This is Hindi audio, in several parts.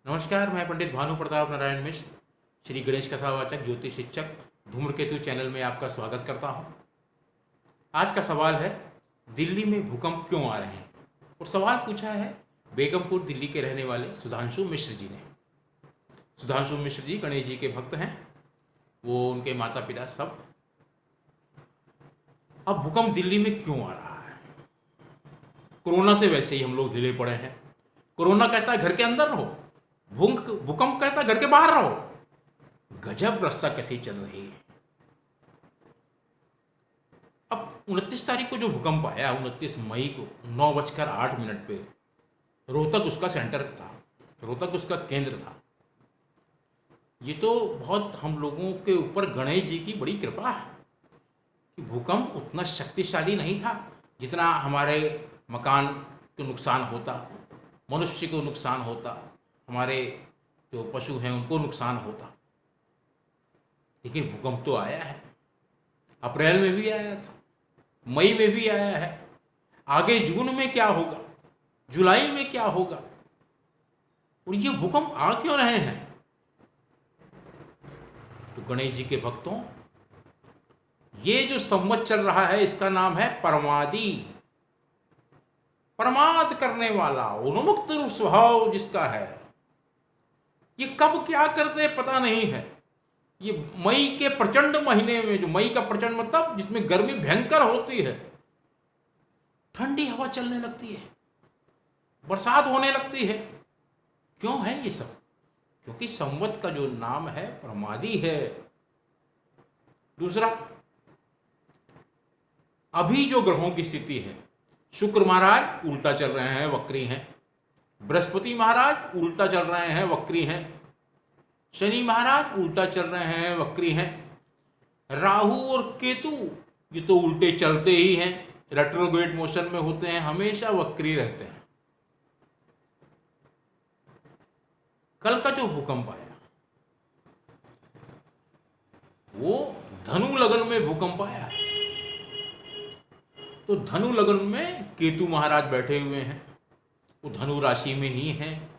नमस्कार, मैं पंडित भानु प्रताप नारायण मिश्र, श्री गणेश कथावाचक ज्योतिष शिक्षक धूम्रकेतु चैनल में आपका स्वागत करता हूं। आज का सवाल है, दिल्ली में भूकंप क्यों आ रहे हैं? और सवाल पूछा है बेगमपुर दिल्ली के रहने वाले सुधांशु मिश्र जी ने। सुधांशु मिश्र जी गणेश जी के भक्त हैं, वो उनके माता पिता सब। अब भूकंप दिल्ली में क्यों आ रहा है? कोरोना से वैसे ही हम लोग हिले पड़े हैं। कोरोना कहता है घर के अंदर रहो, भूकंप कहता है घर के बाहर रहो। गजब रस्सा कैसी चल रही है। अब 29 तारीख को जो भूकंप आया, 29 मई को 9:08 पे रोहतक उसका सेंटर था, रोहतक उसका केंद्र था। ये तो बहुत हम लोगों के ऊपर गणेश जी की बड़ी कृपा है कि भूकंप उतना शक्तिशाली नहीं था जितना हमारे मकान को नुकसान होता, मनुष्य को नुकसान होता, हमारे जो पशु हैं उनको नुकसान होता। लेकिन भूकंप तो आया है। अप्रैल में भी आया था, मई में भी आया है। आगे जून में क्या होगा, जुलाई में क्या होगा? और ये भूकंप आ क्यों रहे हैं? तो गणेश जी के भक्तों, ये जो संवत चल रहा है इसका नाम है परमादि। परमाद करने वाला, उन्मुक्त रूप स्वभाव जिसका है। ये कब क्या करते पता नहीं है। ये मई के प्रचंड महीने में, जो मई का प्रचंड मतलब जिसमें गर्मी भयंकर होती है, ठंडी हवा चलने लगती है, बरसात होने लगती है। क्यों है ये सब? क्योंकि संवत का जो नाम है परमादि है। दूसरा, अभी जो ग्रहों की स्थिति है, शुक्र महाराज उल्टा चल रहे हैं, वक्री हैं। बृहस्पति महाराज उल्टा चल रहे हैं, वक्री हैं। शनि महाराज उल्टा चल रहे हैं, वक्री हैं। राहु और केतु ये तो उल्टे चलते ही हैं, रेट्रोग्रेड मोशन में होते हैं, हमेशा वक्री रहते हैं। कल का जो भूकंप आया वो धनु लगन में भूकंप आया है। तो धनु लगन में केतु महाराज बैठे हुए हैं, वो धनु राशि में ही हैं,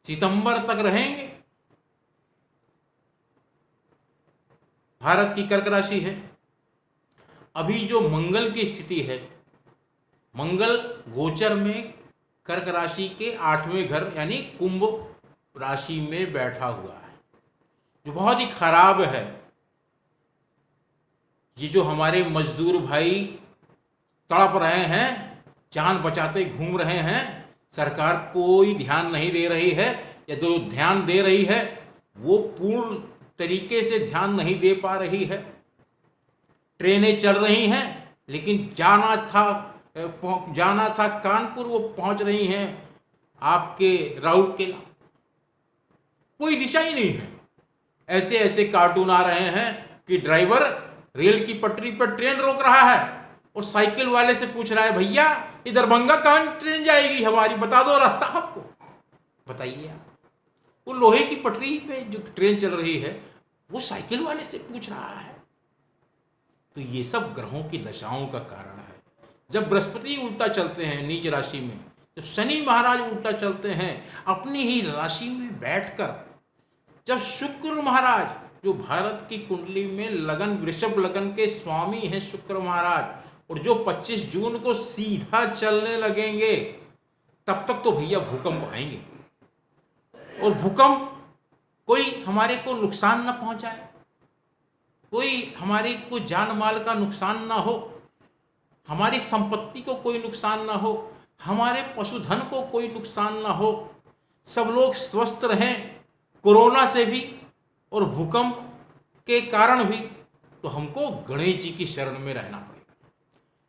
सितंबर तक रहेंगे। भारत की कर्क राशि है। अभी जो मंगल की स्थिति है, मंगल गोचर में कर्क राशि के 8वें घर यानी कुंभ राशि में बैठा हुआ है, जो बहुत ही खराब है। ये जो हमारे मजदूर भाई तड़प रहे हैं, जान बचाते घूम रहे हैं, सरकार कोई ध्यान नहीं दे रही है, या जो ध्यान दे रही है वो पूर्ण तरीके से ध्यान नहीं दे पा रही है। ट्रेनें चल रही हैं, लेकिन जाना था कानपुर, वो पहुंच रही हैं आपके राउरकेला। कोई दिशा ही नहीं है। ऐसे ऐसे कार्टून आ रहे हैं कि ड्राइवर रेल की पटरी पर ट्रेन रोक रहा है और साइकिल वाले से पूछ रहा है, भैया ये दरभंगा कहाँ ट्रेन जाएगी हमारी, बता दो रास्ता आपको। बताइए आप, वो लोहे की पटरी पे जो ट्रेन चल रही है वो साइकिल वाले से पूछ रहा है। तो ये सब ग्रहों की दशाओं का कारण है। जब बृहस्पति उल्टा चलते हैं नीच राशि में, जब शनि महाराज उल्टा चलते हैं अपनी ही राशि में बैठकर, जब शुक्र महाराज जो भारत की कुंडली में लगन, वृषभ लगन के स्वामी हैं शुक्र महाराज, और जो 25 जून को सीधा चलने लगेंगे, तब तक तो भैया भूकंप आएंगे। और भूकंप कोई हमारे को नुकसान ना पहुंचाए, कोई हमारी को जान माल का नुकसान ना हो, हमारी संपत्ति को कोई नुकसान ना हो, हमारे पशुधन को कोई नुकसान ना हो, सब लोग स्वस्थ रहें कोरोना से भी और भूकंप के कारण भी। तो हमको गणेश जी की शरण में रहना पड़ेगा,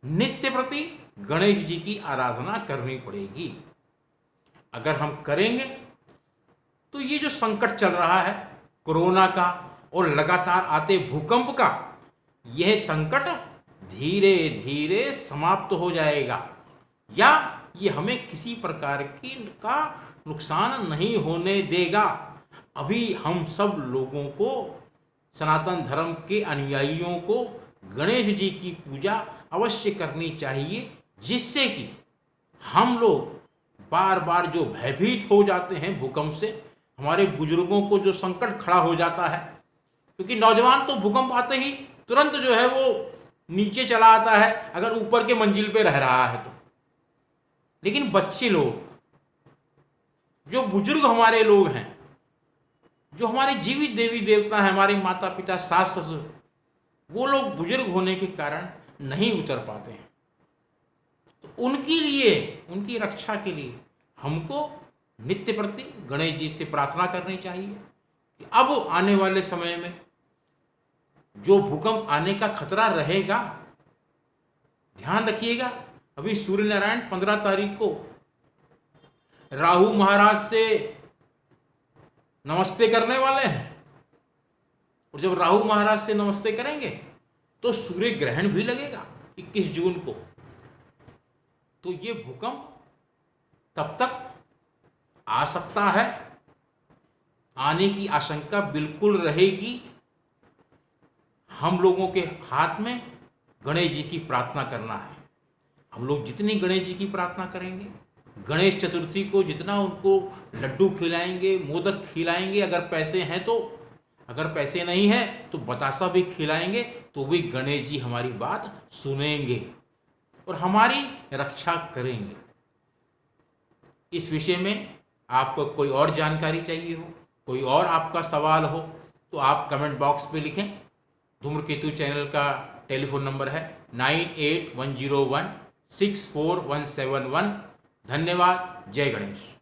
नित्य प्रति गणेश जी की आराधना करनी पड़ेगी। अगर हम करेंगे तो ये जो संकट चल रहा है कोरोना का और लगातार आते भूकंप का, यह संकट धीरे धीरे समाप्त हो जाएगा, या ये हमें किसी प्रकार की का नुकसान नहीं होने देगा। अभी हम सब लोगों को, सनातन धर्म के अनुयायियों को गणेश जी की पूजा अवश्य करनी चाहिए, जिससे कि हम लोग बार बार जो भयभीत हो जाते हैं भूकंप से, हमारे बुजुर्गों को जो संकट खड़ा हो जाता है, क्योंकि नौजवान तो भूकंप आते ही तुरंत जो है वो नीचे चला आता है अगर ऊपर के मंजिल पे रह रहा है तो। लेकिन बच्चे लोग, जो बुजुर्ग हमारे लोग हैं, जो हमारे जीवित देवी देवता हैं, हमारे माता पिता सास ससुर, वो लोग बुजुर्ग होने के कारण नहीं उतर पाते हैं। तो उनके लिए, उनकी रक्षा के लिए हमको नित्य प्रति गणेश जी से प्रार्थना करनी चाहिए कि अब आने वाले समय में जो भूकंप आने का खतरा रहेगा, ध्यान रखिएगा। अभी सूर्य नारायण 15 तारीख को राहु महाराज से नमस्ते करने वाले हैं, और जब राहु महाराज से नमस्ते करेंगे तो सूर्य ग्रहण भी लगेगा 21 जून को। तो ये भूकंप तब तक आ सकता है, आने की आशंका बिल्कुल रहेगी। हम लोगों के हाथ में गणेश जी की प्रार्थना करना है। हम लोग जितनी गणेश जी की प्रार्थना करेंगे, गणेश चतुर्थी को जितना उनको लड्डू खिलाएंगे, मोदक खिलाएंगे, अगर पैसे हैं तो, अगर पैसे नहीं हैं तो बतासा भी खिलाएंगे, तो भी गणेश जी हमारी बात सुनेंगे और हमारी रक्षा करेंगे। इस विषय में आपको कोई और जानकारी चाहिए हो, कोई और आपका सवाल हो, तो आप कमेंट बॉक्स पे लिखें। धूम्रकेतु चैनल का टेलीफोन नंबर है 9810164171। धन्यवाद। जय गणेश।